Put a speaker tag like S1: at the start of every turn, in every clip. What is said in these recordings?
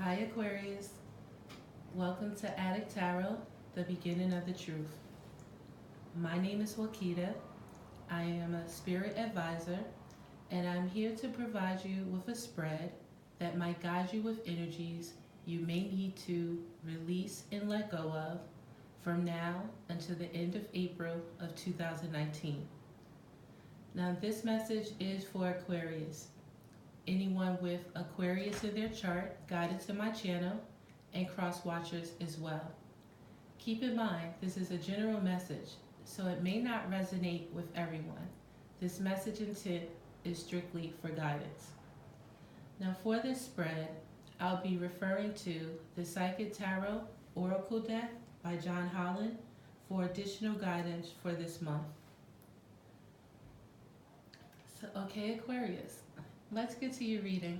S1: Hi Aquarius, welcome to Adik Tarot, the beginning of the truth. My name is Wakida. I am a spirit advisor and I'm here to provide you with a spread that might guide you with energies you may need to release and let go of from now until the end of April of 2019. Now this message is for Aquarius. Anyone with Aquarius in their chart guided to my channel, and cross watchers as well. Keep in mind, this is a general message, so it may not resonate with everyone. This message intent is strictly for guidance. Now for this spread, I'll be referring to the Psychic Tarot Oracle deck by John Holland for additional guidance for this month. So, okay, Aquarius, let's get to your reading.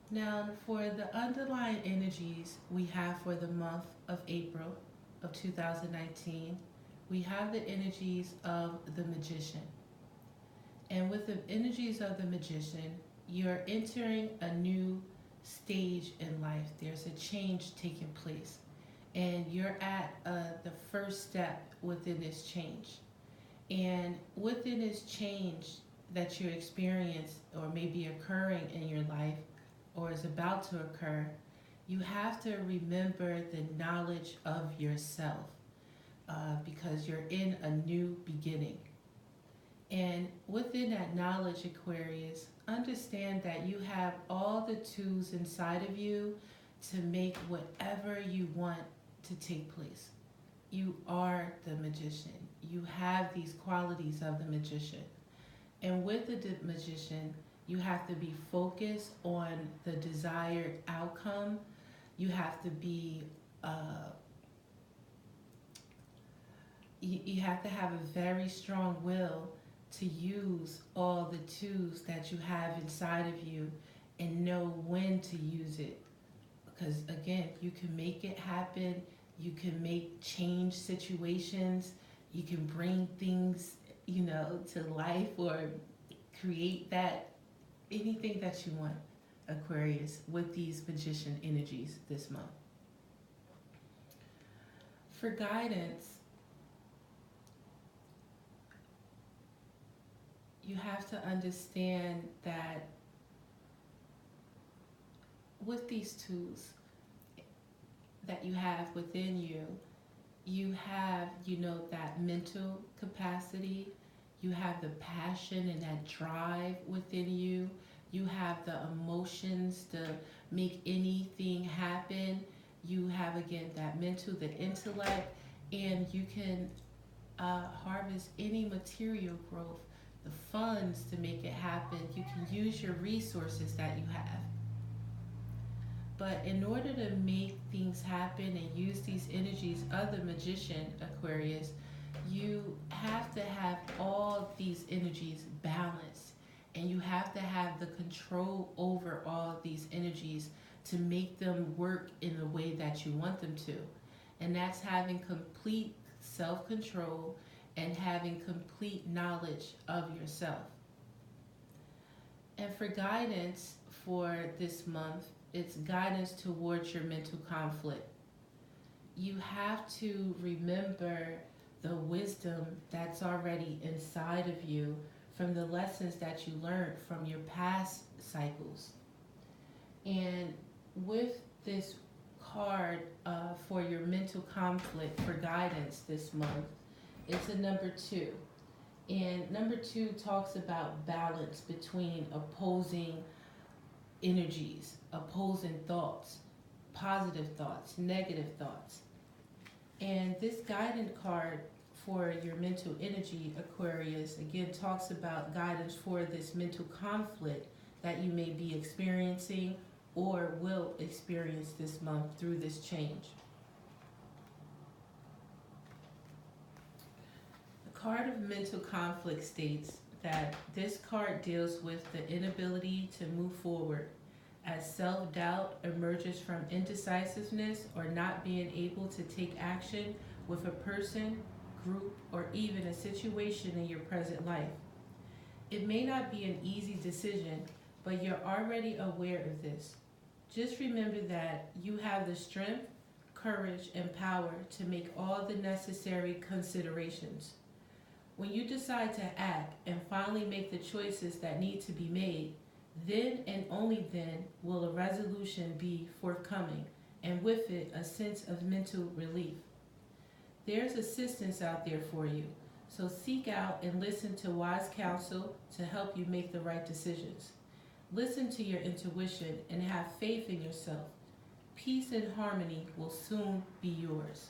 S1: Now, for the underlying energies we have for the month of April of 2019, we have the energies of the Magician. And with the energies of the Magician, you're entering a new stage in life. There's a change taking place. And you're at the first step within this change. And within this change that you experience or may be occurring in your life or is about to occur, you have to remember the knowledge of yourself because you're in a new beginning. And within that knowledge, Aquarius, understand that you have all the tools inside of you to make whatever you want to take place. You are the Magician. You have these qualities of the Magician. And with the Magician, you have to be focused on the desired outcome. You have to be, you have to have a very strong will to use all the tools that you have inside of you and know when to use it. Because again, you can make it happen. You can make change situations. You can bring things, to life or create that, anything that you want, Aquarius, with these Magician energies this month. For guidance, you have to understand that with these tools that you have within you, you have, that mental capacity, you have the passion and that drive within you, you have the emotions to make anything happen, you have, again, that mental, the intellect, and you can harvest any material growth, the funds to make it happen. You can use your resources that you have. But in order to make things happen and use these energies of the Magician, Aquarius, you have to have all these energies balanced. And you have to have the control over all these energies to make them work in the way that you want them to. And that's having complete self-control and having complete knowledge of yourself. And for guidance for this month, it's guidance towards your mental conflict. You have to remember the wisdom that's already inside of you from the lessons that you learned from your past cycles. And with this card for your mental conflict for guidance this month, it's a number 2. And number 2 talks about balance between opposing energies, opposing thoughts, positive thoughts, negative thoughts. And this guidance card for your mental energy, Aquarius, again talks about guidance for this mental conflict that you may be experiencing or will experience this month through this change. The card of mental conflict states that this card deals with the inability to move forward as self-doubt emerges from indecisiveness or not being able to take action with a person, group, or even a situation in your present life. It may not be an easy decision, but you're already aware of this. Just remember that you have the strength, courage, and power to make all the necessary considerations. When you decide to act and finally make the choices that need to be made, then and only then will a resolution be forthcoming, and with it a sense of mental relief. There's assistance out there for you, so seek out and listen to wise counsel to help you make the right decisions. Listen to your intuition and have faith in yourself. Peace and harmony will soon be yours.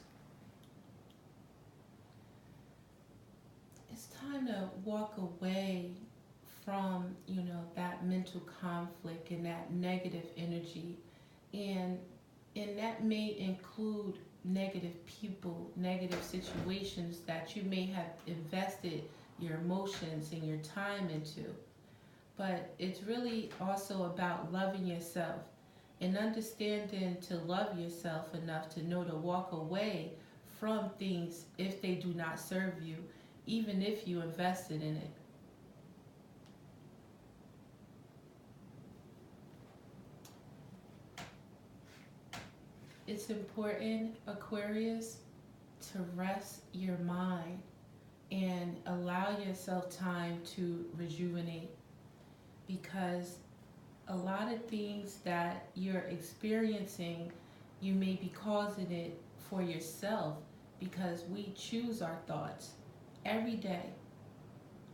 S1: It's time to walk away from, that mental conflict and that negative energy. And that may include negative people, negative situations that you may have invested your emotions and your time into. But it's really also about loving yourself and understanding to love yourself enough to know to walk away from things if they do not serve you, even if you invested in it. It's important, Aquarius, to rest your mind and allow yourself time to rejuvenate, because a lot of things that you're experiencing, you may be causing it for yourself, because we choose our thoughts every day.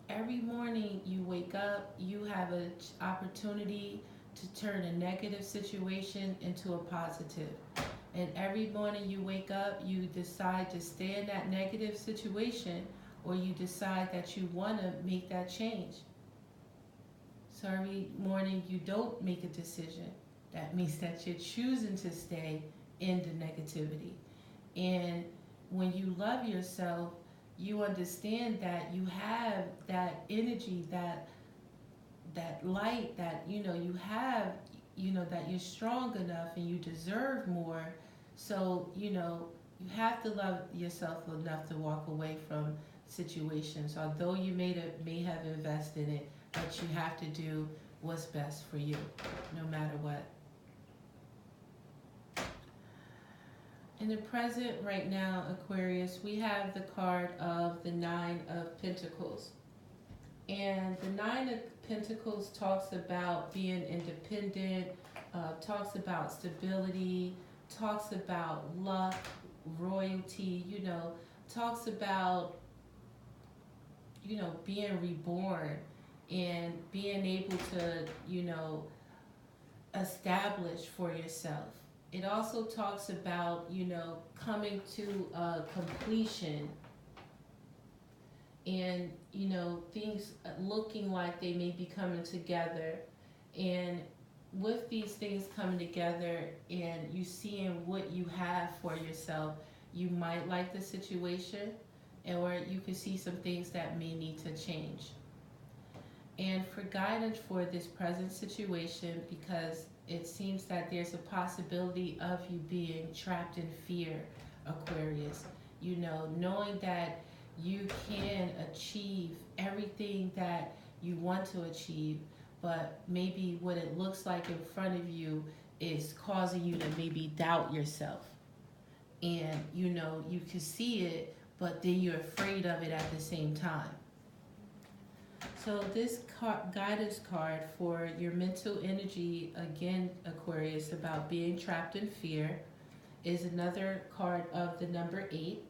S1: Every morning you wake up, you have an opportunity to turn a negative situation into a positive. And every morning you wake up, you decide to stay in that negative situation, or you decide that you want to make that change. So every morning you don't make a decision. That means that you're choosing to stay in the negativity. And when you love yourself, you understand that you have that energy, that light, that you have, that you're strong enough and you deserve more. So you have to love yourself enough to walk away from situations, although you may have invested in it. But you have to do what's best for you, no matter what. In the present right now, Aquarius, we have the card of the Nine of Pentacles. And the Nine of Pentacles talks about being independent, talks about stability, talks about luck, royalty, talks about, being reborn and being able to, establish for yourself. It also talks about, coming to completion and, things looking like they may be coming together. And with these things coming together and you seeing what you have for yourself, you might like the situation, or you can see some things that may need to change. And for guidance for this present situation, because it seems that there's a possibility of you being trapped in fear, Aquarius. Knowing that you can achieve everything that you want to achieve, but maybe what it looks like in front of you is causing you to maybe doubt yourself. And you can see it, but then you're afraid of it at the same time. So this guidance card for your mental energy, again, Aquarius, about being trapped in fear, is another card of the number 8.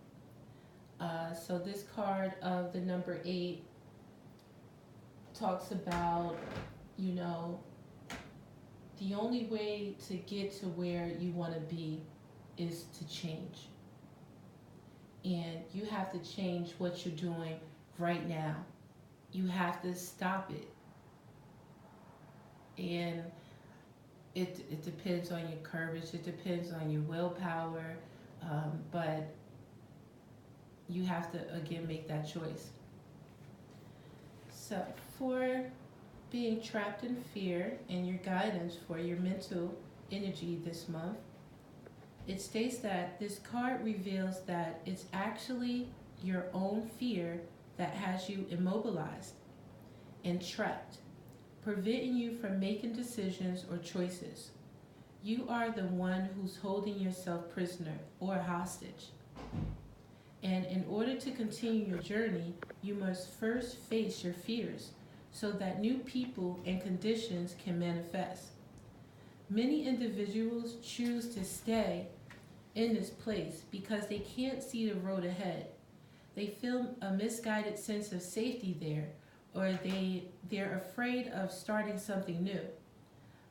S1: So this card of the number 8 talks about, the only way to get to where you want to be is to change. And you have to change what you're doing right now. You have to stop it. And it depends on your courage, it depends on your willpower, but you have to, again, make that choice. So for being trapped in fear and your guidance for your mental energy this month, it states that this card reveals that it's actually your own fear that has you immobilized and trapped, preventing you from making decisions or choices. You are the one who's holding yourself prisoner or hostage. And in order to continue your journey, you must first face your fears so that new people and conditions can manifest. Many individuals choose to stay in this place because they can't see the road ahead. They feel a misguided sense of safety there, or they're afraid of starting something new.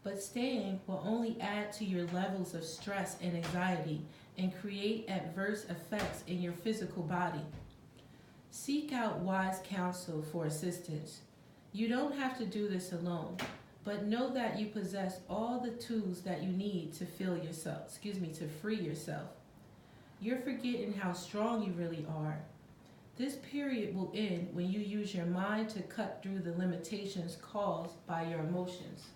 S1: But staying will only add to your levels of stress and anxiety and create adverse effects in your physical body. Seek out wise counsel for assistance. You don't have to do this alone, but know that you possess all the tools that you need to to free yourself. You're forgetting how strong you really are. This period will end when you use your mind to cut through the limitations caused by your emotions.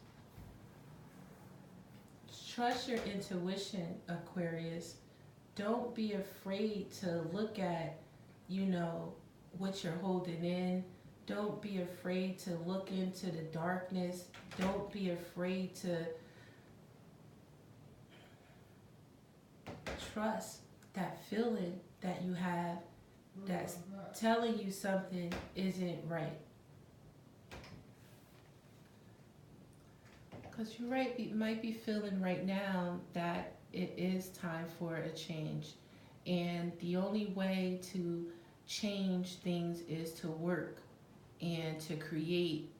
S1: Trust your intuition, Aquarius. Don't be afraid to look at, what you're holding in. Don't be afraid to look into the darkness. Don't be afraid to trust that feeling that you have that's telling you something isn't right. Because you're right, you might be feeling right now that it is time for a change. And the only way to change things is to work and to create,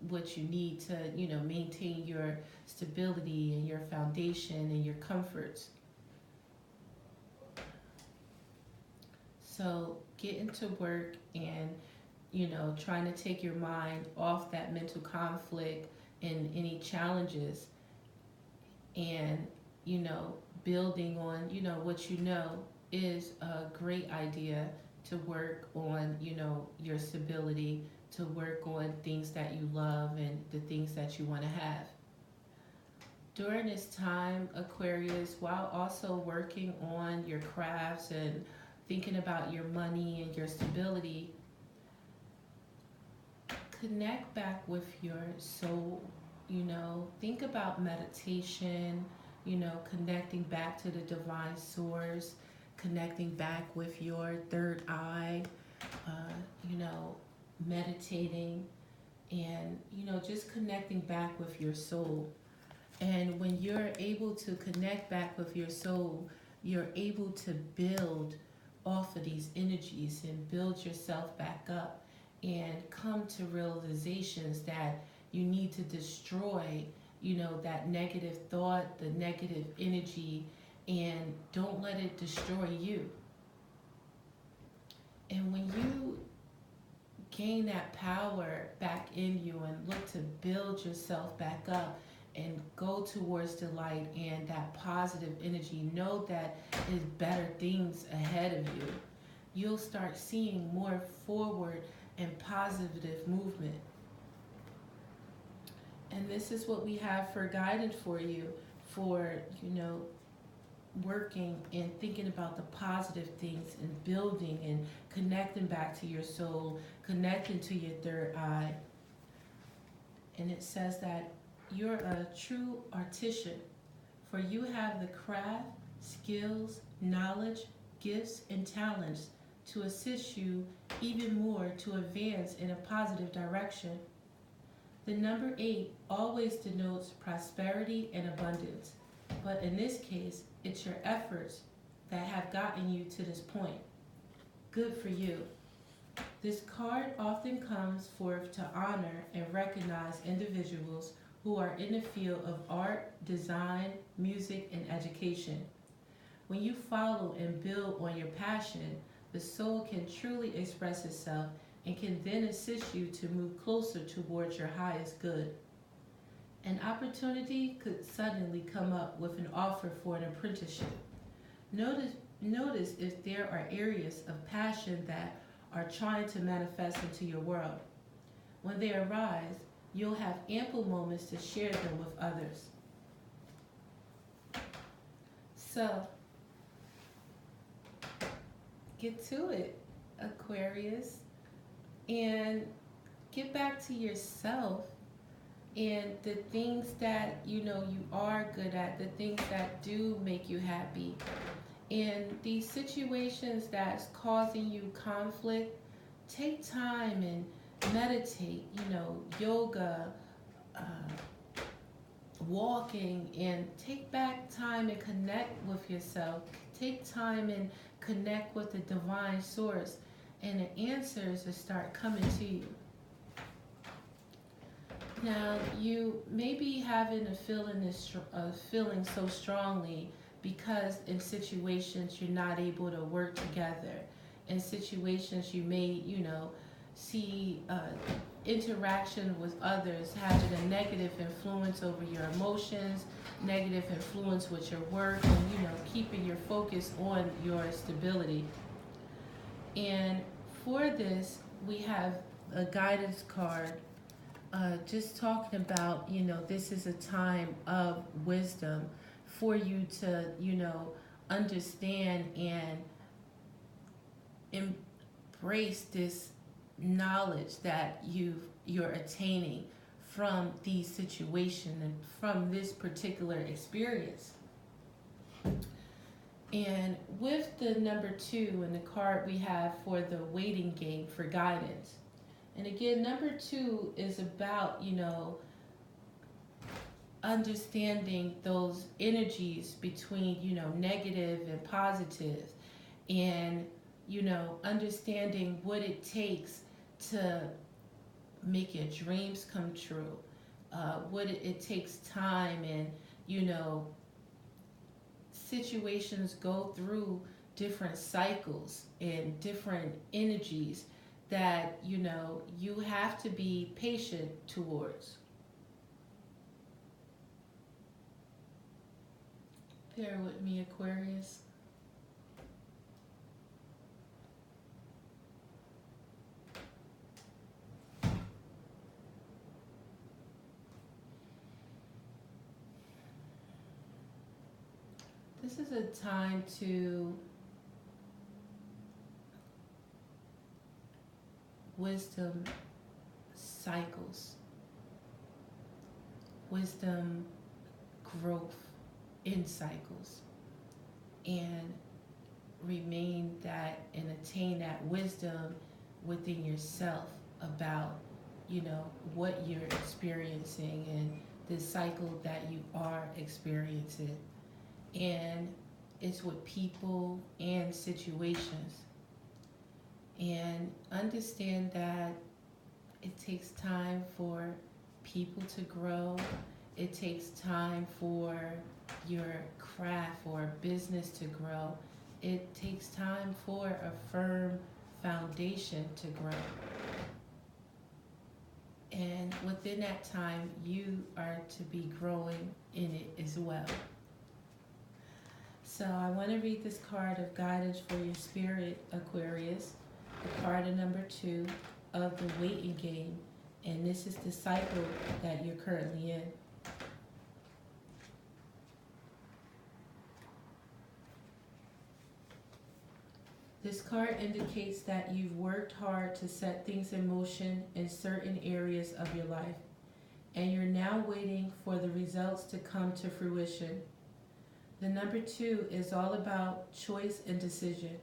S1: what you need to, maintain your stability and your foundation and your comforts. So get into work and, trying to take your mind off that mental conflict and any challenges and, building on, what is a great idea to work on, your stability, to work on things that you love and the things that you want to have. During this time, Aquarius, while also working on your crafts and thinking about your money and your stability, connect back with your soul. Think about meditation, connecting back to the divine source, connecting back with your third eye, meditating, and, just connecting back with your soul. And when you're able to connect back with your soul, you're able to build off of these energies and build yourself back up and come to realizations that you need to destroy, that negative thought, the negative energy, and don't let it destroy you. And when you gain that power back in you and look to build yourself back up and go towards the light and that positive energy, know that there's better things ahead of you. You'll start seeing more forward and positive movement. And this is what we have for guidance for you for, working and thinking about the positive things and building and connecting back to your soul, connecting to your third eye. And it says that you're a true artisan, for you have the craft, skills, knowledge, gifts, and talents to assist you even more to advance in a positive direction. The number 8 always denotes prosperity and abundance, but in this case, it's your efforts that have gotten you to this point. Good for you. This card often comes forth to honor and recognize individuals who are in the field of art, design, music, and education. When you follow and build on your passion, the soul can truly express itself and can then assist you to move closer towards your highest good. An opportunity could suddenly come up with an offer for an apprenticeship. Notice if there are areas of passion that are trying to manifest into your world. When they arise, you'll have ample moments to share them with others. So, get to it, Aquarius, and get back to yourself. and the things that you know you are good at, the things that do make you happy. In these situations that's causing you conflict, take time and meditate, yoga, uh, walking, and take back time and connect with yourself. Take time and connect with the divine source, and the answers will start coming to you. Now, you may be having a feeling so strongly because in situations you're not able to work together. In situations you may, see interaction with others having a negative influence over your emotions, negative influence with your work, and, keeping your focus on your stability. And for this, we have a guidance card just talking about, this is a time of wisdom for you to, understand and embrace this knowledge that you're attaining from these situations and from this particular experience. And with the number 2 in the card, we have for the waiting game for guidance. And again, number 2 is about, understanding those energies between, negative and positive, and, understanding what it takes to make your dreams come true. What it takes time, and, situations go through different cycles and different energies that you have to be patient towards. Bear with me, Aquarius. This is a time to wisdom cycles, wisdom growth in cycles, and remain that and attain that wisdom within yourself about, what you're experiencing and the cycle that you are experiencing. And it's with people and situations. And understand that it takes time for people to grow. It takes time for your craft or business to grow. It takes time for a firm foundation to grow. And within that time, you are to be growing in it as well. So I want to read this card of guidance for your spirit, Aquarius. The card of number 2 of the waiting game. And this is the cycle that you're currently in. This card indicates that you've worked hard to set things in motion in certain areas of your life, and you're now waiting for the results to come to fruition. The number 2 is all about choice and decision.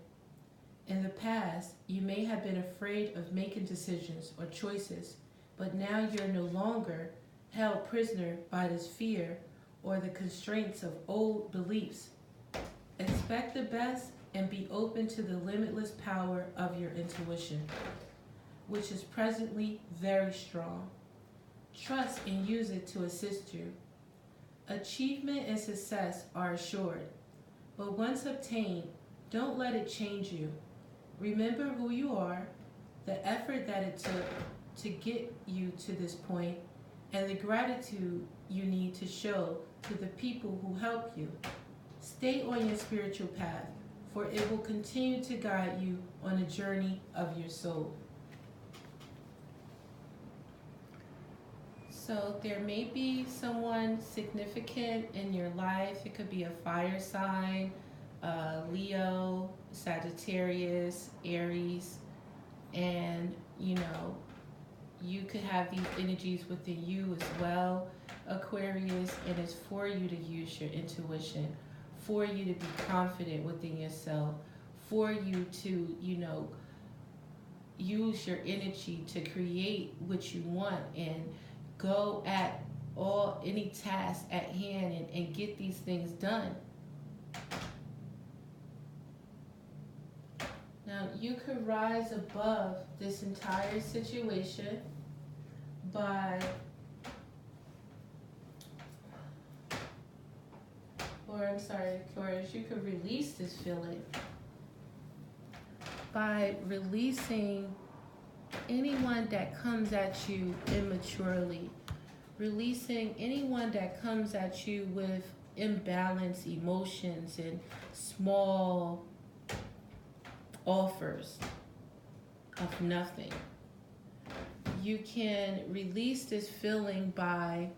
S1: In the past, you may have been afraid of making decisions or choices, but now you're no longer held prisoner by this fear or the constraints of old beliefs. Expect the best and be open to the limitless power of your intuition, which is presently very strong. Trust and use it to assist you. Achievement and success are assured, but once obtained, don't let it change you. Remember who you are, the effort that it took to get you to this point, and the gratitude you need to show to the people who helped you. Stay on your spiritual path, for it will continue to guide you on the journey of your soul. So there may be someone significant in your life. It could be a fire sign, Leo, Sagittarius, Aries, and you could have these energies within you as well, Aquarius, and it's for you to use your intuition, for you to be confident within yourself, for you to, use your energy to create what you want and go at any task at hand and get these things done. Now, you could rise above this entire situation by, Aquarius, you could release this feeling by releasing anyone that comes at you immaturely, releasing anyone that comes at you with imbalanced emotions and small offers of nothing. You can release this feeling by,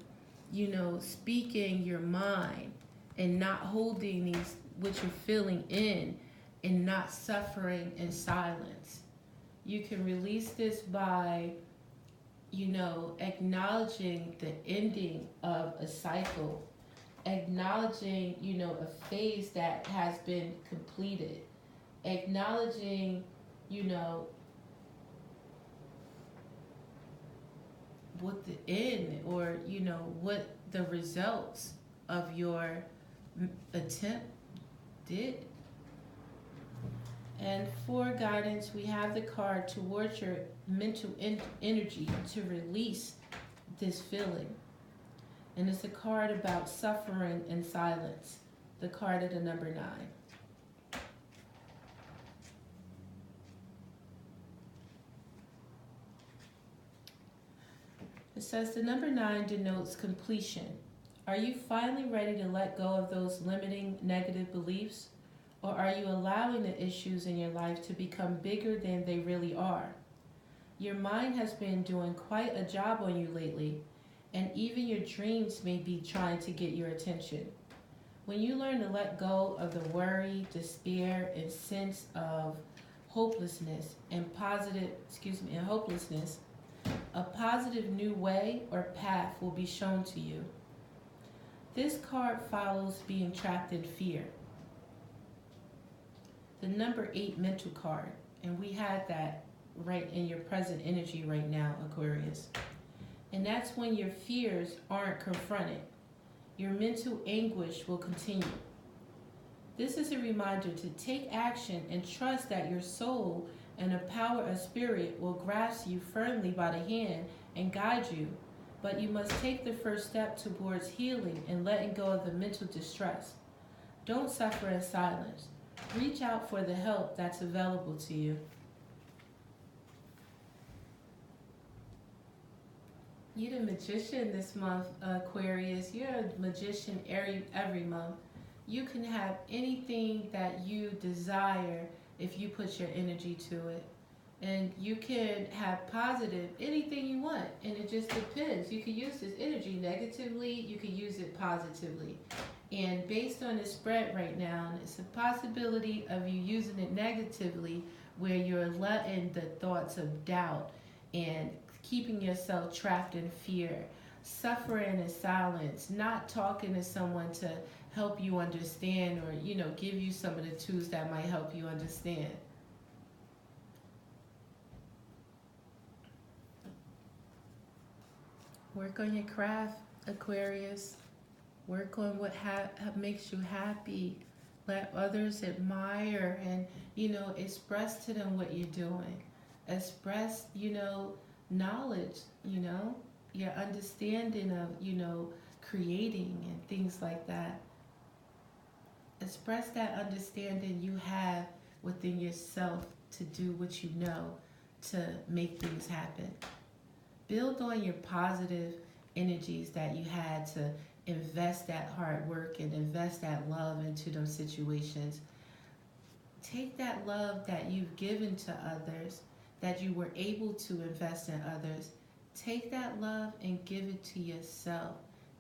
S1: speaking your mind and not holding what you're feeling in and not suffering in silence. You can release this by, acknowledging the ending of a cycle, acknowledging, a phase that has been completed, acknowledging, what the end or, what the results of your attempt did. And for guidance, we have the card towards your mental energy to release this feeling. And it's a card about suffering in silence. The card of the number 9. It says the number 9 denotes completion. Are you finally ready to let go of those limiting negative beliefs? Or are you allowing the issues in your life to become bigger than they really are? Your mind has been doing quite a job on you lately, and even your dreams may be trying to get your attention. When you learn to let go of the worry, despair, and sense of hopelessness and hopelessness, a positive new way or path will be shown to you. This card follows being trapped in fear. The number 8 mental card, and we had that right in your present energy right now, Aquarius. And that's when your fears aren't confronted. Your mental anguish will continue. This is a reminder to take action and trust that your soul and a power of spirit will grasp you firmly by the hand and guide you. But you must take the first step towards healing and letting go of the mental distress. Don't suffer in silence. Reach out for the help that's available to you. You're the magician this month, Aquarius. You're a magician every month. You can have anything that you desire if you put your energy to it. And you can have positive, anything you want. And it just depends. You can use this energy negatively. You can use it positively. And based on the spread right now, it's a possibility of you using it negatively where you're letting the thoughts of doubt and keeping yourself trapped in fear, suffering in silence, not talking to someone to help you understand or, give you some of the tools that might help you understand. Work on your craft, Aquarius. Work on what makes you happy. Let others admire and, express to them what you're doing. Express, knowledge, your understanding of, creating and things like that. Express that understanding you have within yourself to do what you know to make things happen. Build on your positive energies that you had to invest that hard work and invest that love into those situations. Take that love that you've given to others, that you were able to invest in others. Take that love and give it to yourself.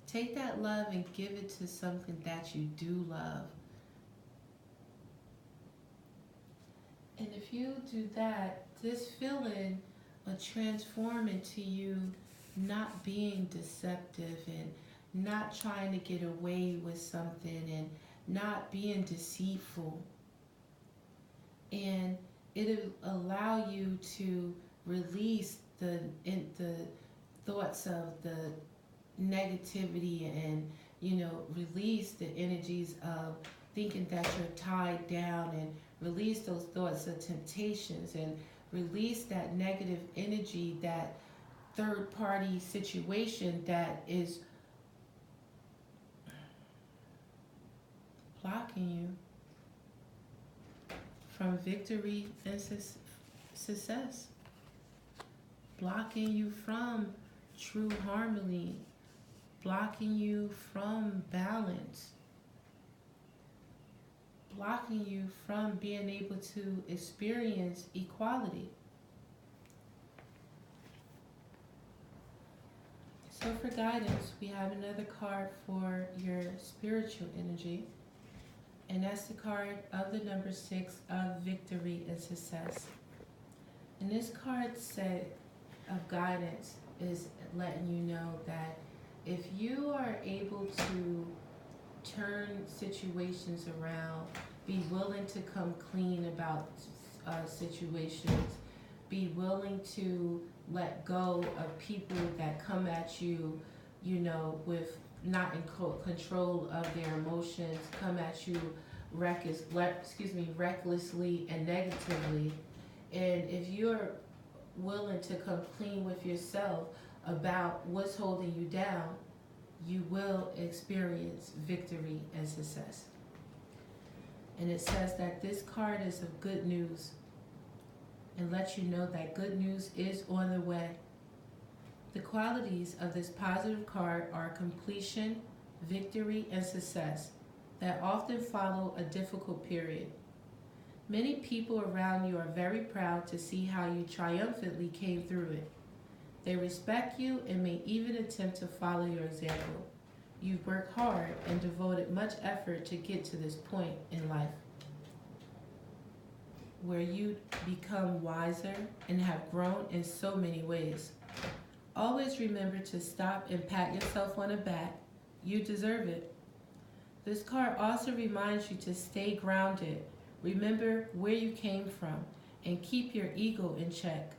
S1: Take that love and give it to something that you do love. And if you do that, this feeling transform into you not being deceptive and not trying to get away with something and not being deceitful. And it'll allow you to release the thoughts of the negativity and, release the energies of thinking that you're tied down, and release those thoughts of temptations, and release that negative energy, that third party situation that is blocking you from victory and success, blocking you from true harmony, blocking you from balance, blocking you from being able to experience equality. So for guidance, we have another card for your spiritual energy, and that's the card of the number 6 of victory and success. And this card set of guidance is letting you know that if you are able to turn situations around, be willing to come clean about situations, be willing to let go of people that come at you, with not in control of their emotions, come at you recklessly and negatively. And if you're willing to come clean with yourself about what's holding you down, you will experience victory and success. And it says that this card is of good news and lets you know that good news is on the way. The qualities of this positive card are completion, victory, and success that often follow a difficult period. Many people around you are very proud to see how you triumphantly came through it. They respect you and may even attempt to follow your example. You've worked hard and devoted much effort to get to this point in life, where you become wiser and have grown in so many ways. Always remember to stop and pat yourself on the back. You deserve it. This card also reminds you to stay grounded. Remember where you came from and keep your ego in check.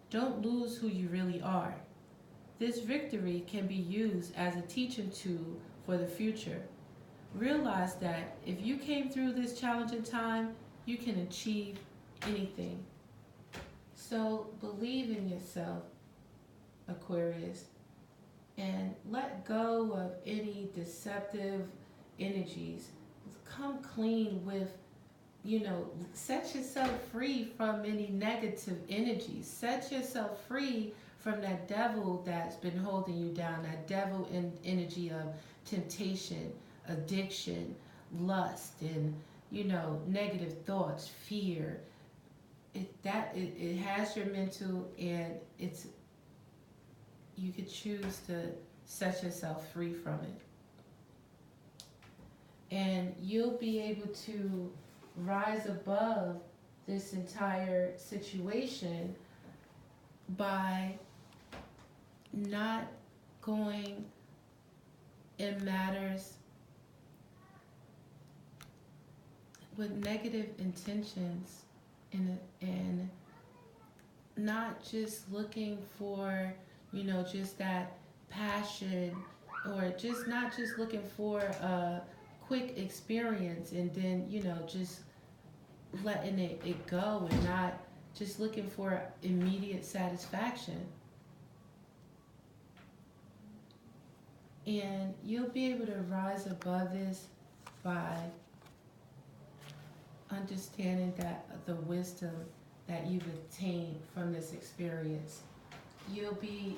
S1: Don't lose who you really are. This victory can be used as a teaching tool for the future. Realize that if you came through this challenging time, you can achieve anything. So believe in yourself, Aquarius, and let go of any deceptive energies. Come clean with, set yourself free from any negative energies. Set yourself free from that devil that's been holding you down, that devil energy of temptation, addiction, lust, and, negative thoughts, fear. It has your mental, and you could choose to set yourself free from it. And you'll be able to rise above this entire situation by not going in matters with negative intentions, and not just looking for, just that passion, or not just looking for a quick experience and then, just letting it go, and not just looking for immediate satisfaction. And you'll be able to rise above this by understanding that the wisdom that you've obtained from this experience. You'll be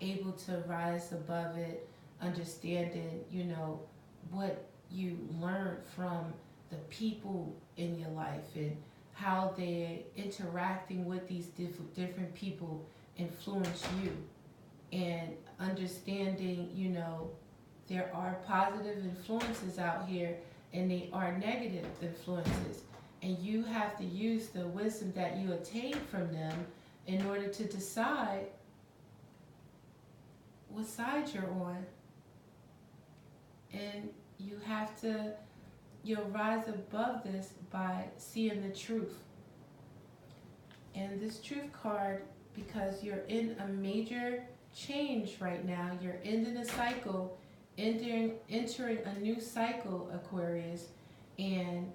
S1: able to rise above it, understanding, what you learned from the people in your life and how they're interacting with these different people influence you. And understanding, there are positive influences out here and they are negative influences. And you have to use the wisdom that you attain from them in order to decide what side you're on. And you'll rise above this by seeing the truth. And this truth card, because you're in a major change right now, you're ending a cycle, entering a new cycle, Aquarius, and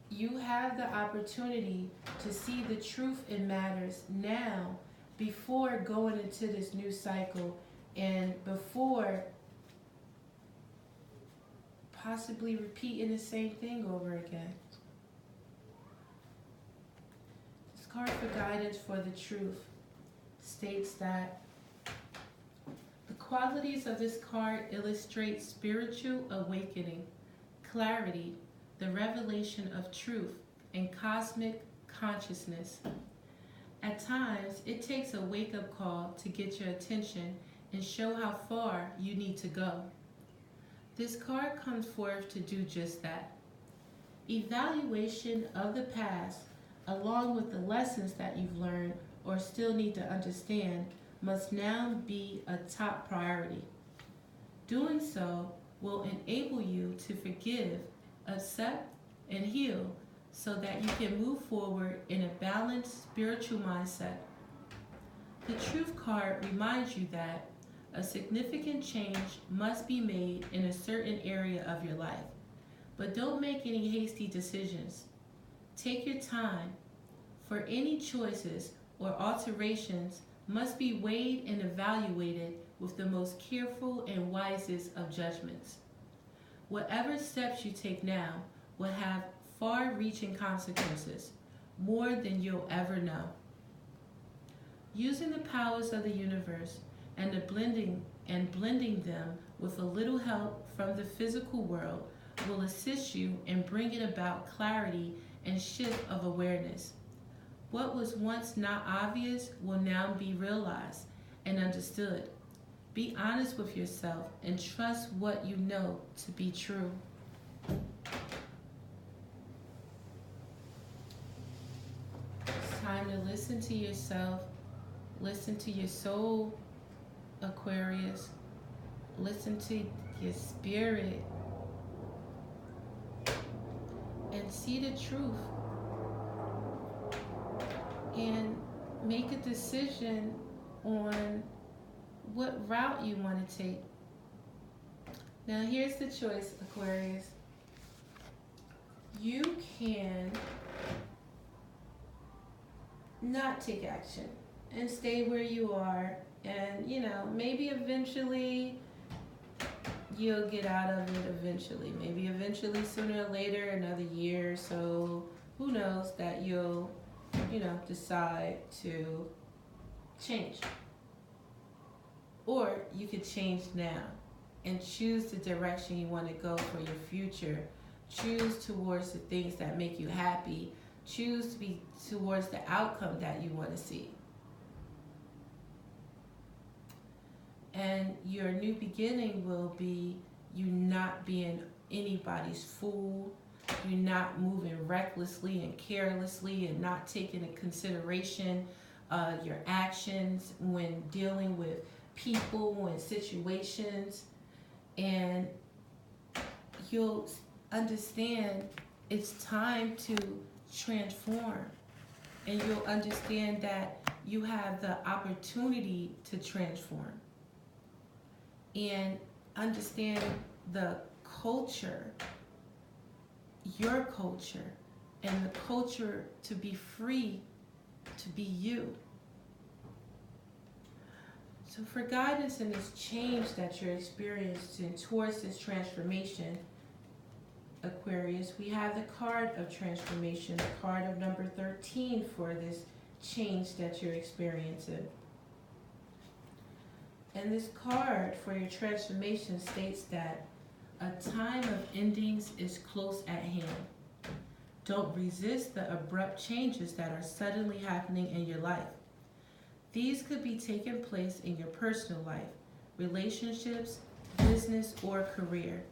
S1: you have the opportunity to see the truth in matters now before going into this new cycle and before possibly repeating the same thing over again. This card for guidance for the truth states that the qualities of this card illustrate spiritual awakening, clarity, the revelation of truth, and cosmic consciousness. At times, it takes a wake-up call to get your attention and show how far you need to go. This card comes forth to do just that. Evaluation of the past, along with the lessons that you've learned or still need to understand, must now be a top priority. Doing so will enable you to forgive, accept, and heal so that you can move forward in a balanced spiritual mindset. The Truth card reminds you that a significant change must be made in a certain area of your life, but don't make any hasty decisions. Take your time, for any choices or alterations must be weighed and evaluated with the most careful and wisest of judgments. Whatever steps you take now will have far-reaching consequences, more than you'll ever know. Using the powers of the universe and blending them with a little help from the physical world will assist you in bringing about clarity and shift of awareness. What was once not obvious will now be realized and understood. Be honest with yourself and trust what you know to be true. It's time to listen to yourself, listen to your soul, Aquarius. Listen to your spirit and see the truth and make a decision on what route you want to take. Now here's the choice, Aquarius. You can not take action and stay where you are, and maybe eventually you'll get out of it eventually. Maybe eventually, sooner or later, another year or so, who knows, that you'll decide to change. Or you could change now and choose the direction you want to go for your future. Choose towards the things that make you happy. Choose to be towards the outcome that you want to see. And your new beginning will be you not being anybody's fool, you not moving recklessly and carelessly and not taking into consideration your actions when dealing with people and situations. And you'll understand it's time to transform. And you'll understand that you have the opportunity to transform. And understand the culture, your culture, and the culture to be free to be you. So for guidance in this change that you're experiencing towards this transformation, Aquarius, we have the card of transformation, the card of number 13 for this change that you're experiencing. And this card for your transformation states that a time of endings is close at hand. Don't resist the abrupt changes that are suddenly happening in your life. These could be taking place in your personal life, relationships, business, or career.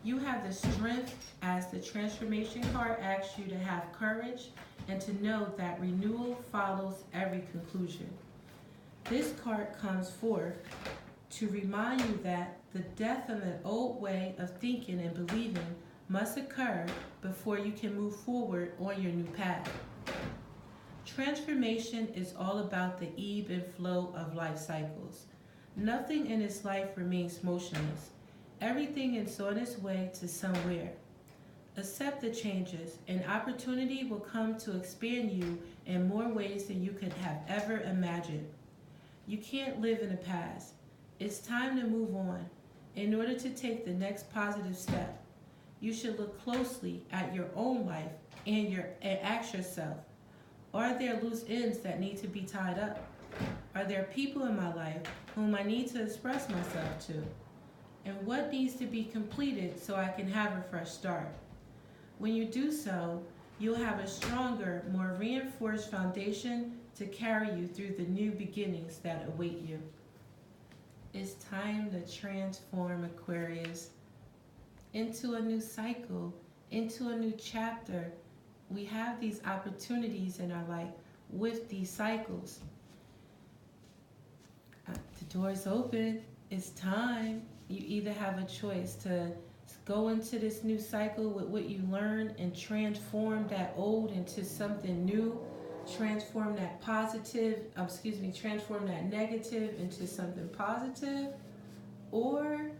S1: You have the strength, as the transformation card asks you, to have courage and to know that renewal follows every conclusion. This card comes forth to remind you that the death of an old way of thinking and believing must occur before you can move forward on your new path. Transformation is all about the ebb and flow of life cycles. Nothing in this life remains motionless. Everything is on its way to somewhere. Accept the changes, and opportunity will come to expand you in more ways than you could have ever imagined. You can't live in the past. It's time to move on. In order to take the next positive step, you should look closely at your own life and ask yourself, are there loose ends that need to be tied up? Are there people in my life whom I need to express myself to? And what needs to be completed so I can have a fresh start? When you do so, you'll have a stronger, more reinforced foundation to carry you through the new beginnings that await you. It's time to transform, Aquarius, into a new cycle, into a new chapter. We have these opportunities in our life with these cycles. The door's open. It's time. You either have a choice to go into this new cycle with what you learned and transform that old into something new, transform that negative into something positive, or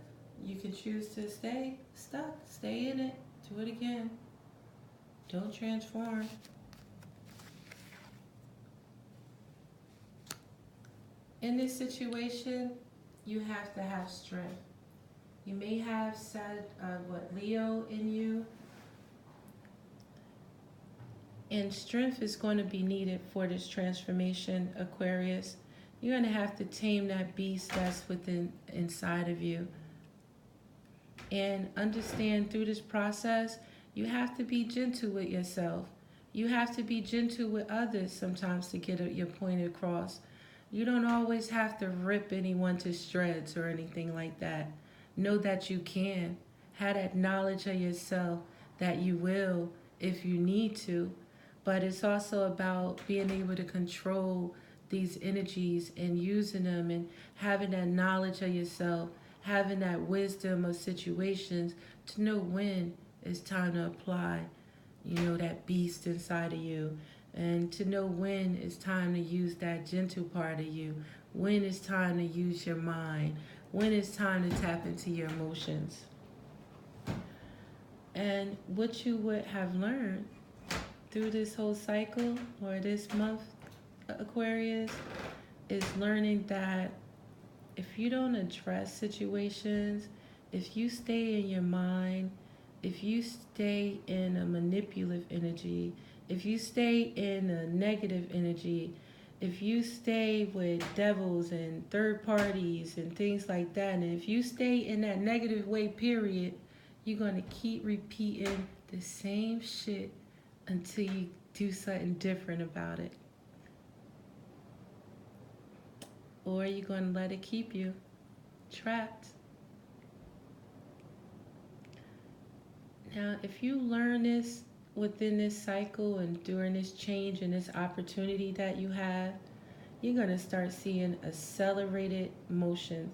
S1: you can choose to stay stuck, stay in it, do it again. Don't transform. In this situation, you have to have strength. You may have Leo in you, and strength is going to be needed for this transformation, Aquarius. You're going to have to tame that beast that's inside of you. And understand through this process, you have to be gentle with yourself. You have to be gentle with others sometimes to get your point across. You don't always have to rip anyone to shreds or anything like that. Know that you can. Have that knowledge of yourself that you will if you need to. But it's also about being able to control these energies and using them and having that knowledge of yourself, having that wisdom of situations to know when it's time to apply, that beast inside of you, and to know when it's time to use that gentle part of you, when it's time to use your mind, when it's time to tap into your emotions. And what you would have learned through this whole cycle or this month, Aquarius, is learning that if you don't address situations, if you stay in your mind, if you stay in a manipulative energy, if you stay in a negative energy, if you stay with devils and third parties and things like that, and if you stay in that negative way, period, you're going to keep repeating the same shit until you do something different about it. Or you're going to let it keep you trapped. Now, if you learn this within this cycle and during this change and this opportunity that you have, you're going to start seeing accelerated motion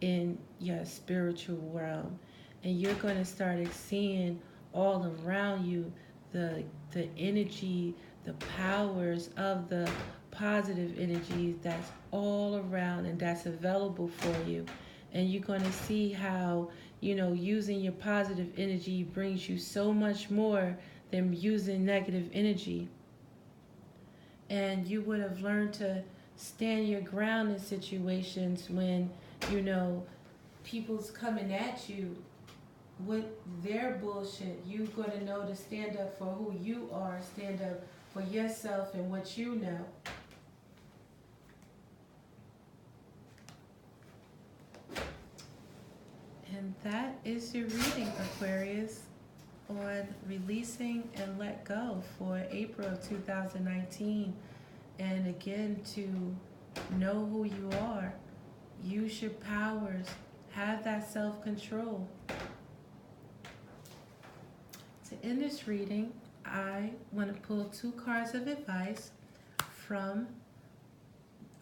S1: in your spiritual realm. And you're going to start seeing all around you the energy, the powers of the positive energies that's all around and that's available for you. And you're going to see how, using your positive energy brings you so much more than using negative energy. And you would have learned to stand your ground in situations when, people's coming at you with their bullshit. You're going to know to stand up for who you are, stand up for yourself and what you know. And that is your reading, Aquarius, on releasing and let go for April of 2019. And again, to know who you are, use your powers, have that self-control. in this reading, I want to pull 2 cards of advice from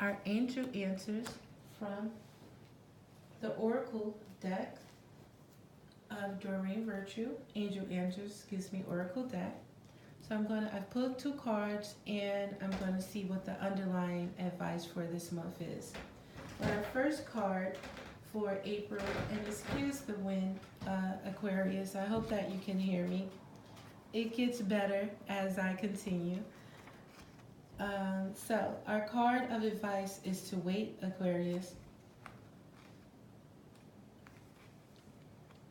S1: our angel answers from the Oracle deck of Doreen Virtue. Angel Answers gives me Oracle deck. So I've pulled 2 cards, and I'm going to see what the underlying advice for this month is. Our first card for April, and excuse the wind, Aquarius. I hope that you can hear me. It gets better as I continue. So our card of advice is to wait, Aquarius.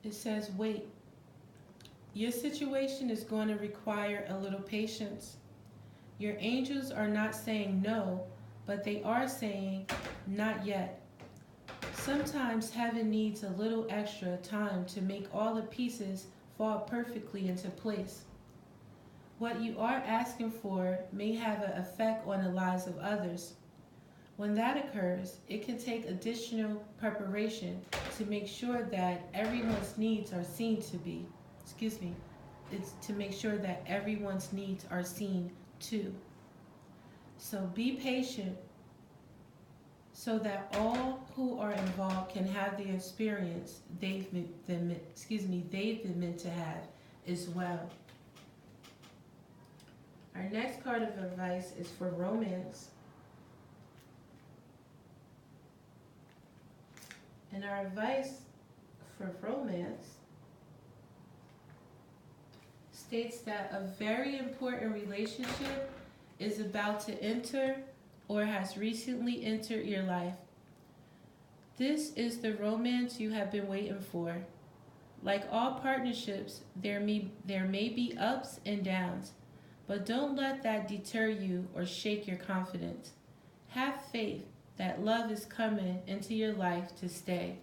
S1: It says wait. Your situation is going to require a little patience. Your angels are not saying no, but they are saying not yet. Sometimes heaven needs a little extra time to make all the pieces fall perfectly into place. What you are asking for may have an effect on the lives of others. When that occurs, it can take additional preparation to make sure that everyone's needs are seen to be. It's to make sure that everyone's needs are seen too. So be patient so that all who are involved can have the experience they've been meant to have as well. Our next card of advice is for romance. And our advice for romance states that a very important relationship is about to enter or has recently entered your life. This is the romance you have been waiting for. Like all partnerships, there may be ups and downs, but don't let that deter you or shake your confidence. Have faith that love is coming into your life to stay.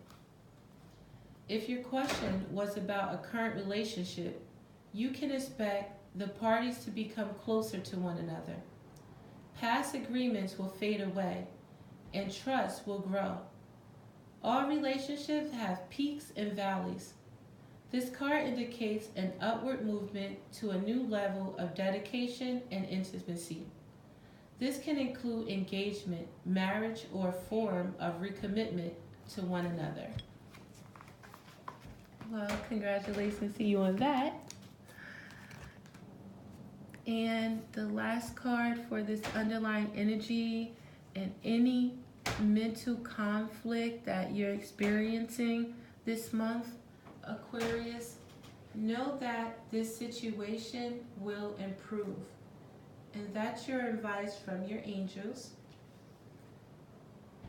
S1: If your question was about a current relationship, you can expect the parties to become closer to one another. Past agreements will fade away, and trust will grow. All relationships have peaks and valleys. This card indicates an upward movement to a new level of dedication and intimacy. This can include engagement, marriage, or a form of recommitment to one another. Well, congratulations to you on that. And the last card for this underlying energy and any mental conflict that you're experiencing this month, Aquarius, know that this situation will improve. And that's your advice from your angels.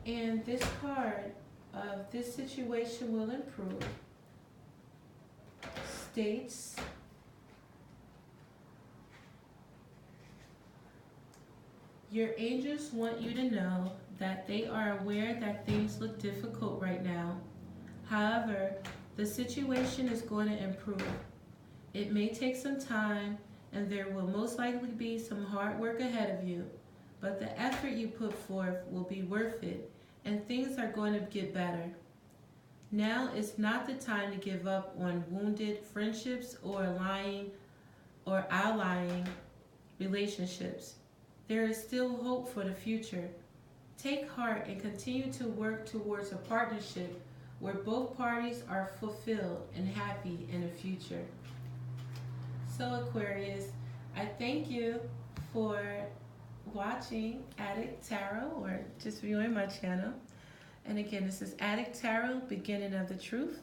S1: And this card of this situation will improve states your angels want you to know that they are aware that things look difficult right now. However, the situation is going to improve. It may take some time, and there will most likely be some hard work ahead of you, but the effort you put forth will be worth it, and things are going to get better. Now is not the time to give up on wounded friendships or allying relationships. There is still hope for the future. Take heart and continue to work towards a partnership where both parties are fulfilled and happy in the future. So Aquarius, I thank you for watching Adik Tarot or just viewing my channel. And again, this is Adik Tarot, Beginning of the Truth.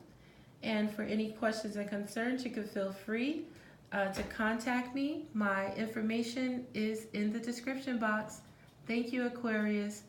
S1: And for any questions and concerns, you can feel free to contact me. My information is in the description box. Thank you, Aquarius.